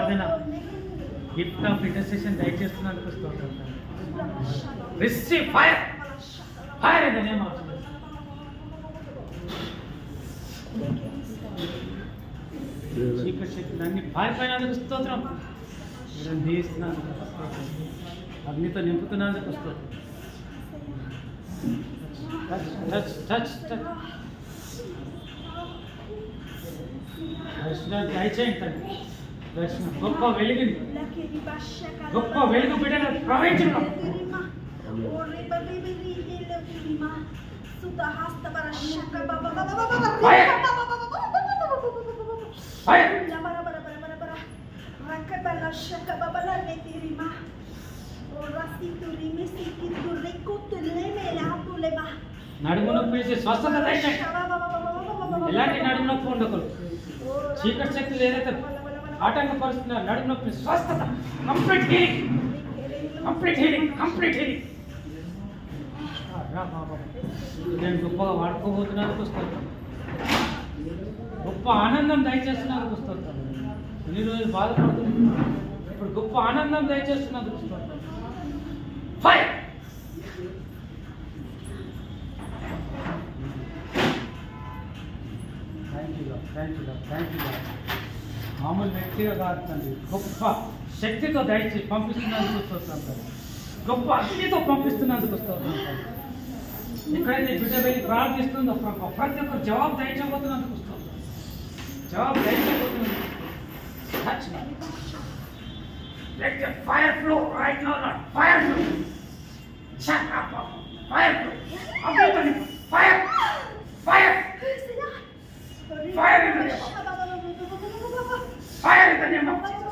ప్రార్థన gift of intercession దయచేస్తున్నందుకు స్తోత్రం. Receive fire fire in the name of Jesus. చీకటి శక్తులన్నీ పారిపోయినందుకు స్తోత్రం. మీరు దీవిస్తున్నందుకు స్తోత్రం. అగ్నితో నింపుతున్నందుకు స్తోత్రం. టచ్ టచ్ టచ్ టచ్ దర్శనం దయచేయండి తండ్రి. దర్శనం గొప్ప వెలుగుని గొప్ప వెలుగు బిడ్డను ప్రవహించడం. నడుము నొప్పి స్వస్థత దయచేయండి. ఎలాంటి నడుము నొప్పి ఉండకూడదు. చీకటి శక్తులు ఏదైతే ఆటంకపరుస్తున్నా నడుము నొప్పి స్వస్థత, complete healing, complete healing, complete healing. నేను గొప్పగా వాడుకోబోతున్నందుకు స్తోత్రం. గొప్ప ఆనందం దయచేస్తున్నందుకు స్తోత్రం. ఎన్ని రోజులు బాధపడుతున్నాను, ఇప్పుడు గొప్ప ఆనందం దయచేస్తున్నందుకు స్తోత్రం. Fire thank you. మామూలు వ్యక్తిగా కాదు తండ్రి, గొప్ప శక్తితో దయచేసి పంపిస్తున్నందుకు స్తోత్రం తండ్రి. గొప్ప అగ్నితో పంపిస్తున్నందుకు స్తోత్రం తండ్రి. ఎక్కడైతే బిడ్డ వెళ్ళి ప్రార్థిస్తుందో ప్రతి ఒక్కరు జవాబు దయచేయబోతున్నందుకు స్తోత్రం. జవాబు దయచేయబోతున్నందుకు touch me. Let the fire flow right now, Lord. Fire flow. Shut up. Fire flow. Everybody, fire. Fire. Fire in the name of Jesus. Fire in the name of Jesus.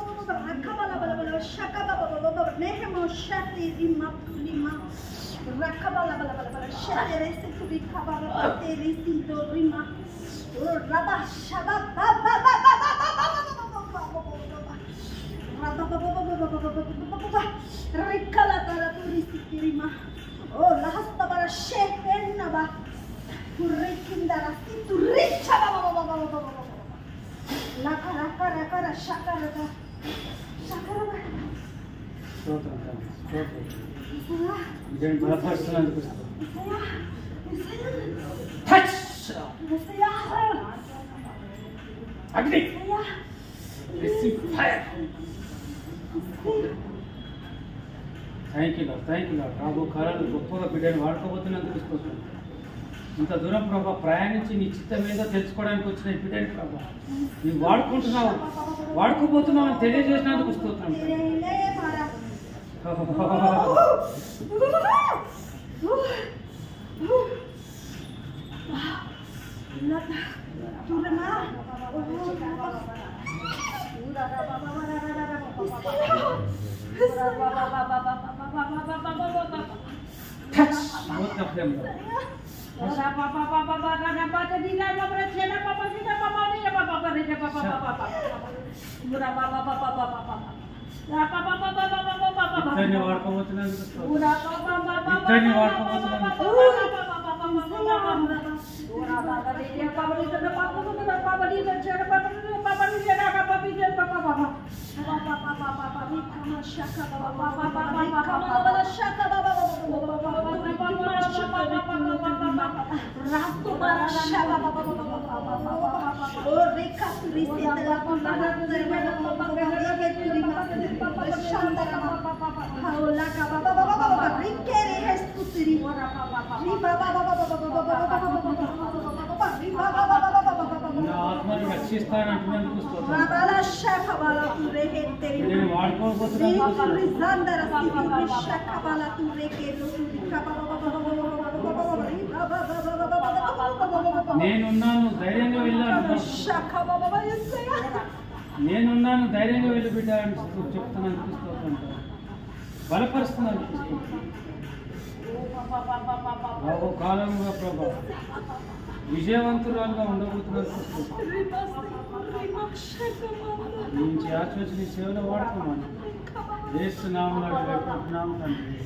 Agni, receive fire. Thank you, Lord. Thank you, Lord. రాబో కాలంలో గొప్పగా బిడ్డను వాడుకోబోతున్నందుకు స్తోత్రం. ఇంత దూరం ప్రభా ప్రయాణించి నీ చిత్తం ఏదో తెలుసుకోవడానికి వచ్చిన ఈ బిడ్డని ప్రభా నీవు వాడుకుంటున్నావు, వాడుకోబోతున్నావు అని తెలియజేసినందుకు స్తోత్రం. Touch both of them. ఇద్దరిని వాడుకోబోతున్నందుకు ఇద్దరిని వాడుకోబోతున్నందుకు ఆత్మను రక్షిస్తానంటున్నందుకు నేను నేనున్నాను ధైర్యంగా వెళ్ళాను, నేనున్నాను ధైర్యంగా వెళ్ళి బిడ్డ అని చెప్తున్నాను. బలపరుస్తున్నాను. బాబు కాలంగా ప్రభా విజయవంతురాలుగా ఉండబోతున్నారు. నుంచి ఆశ్వసి నీ సేవలో వాడుకోమని వేస్తున్నాము తండ్రి.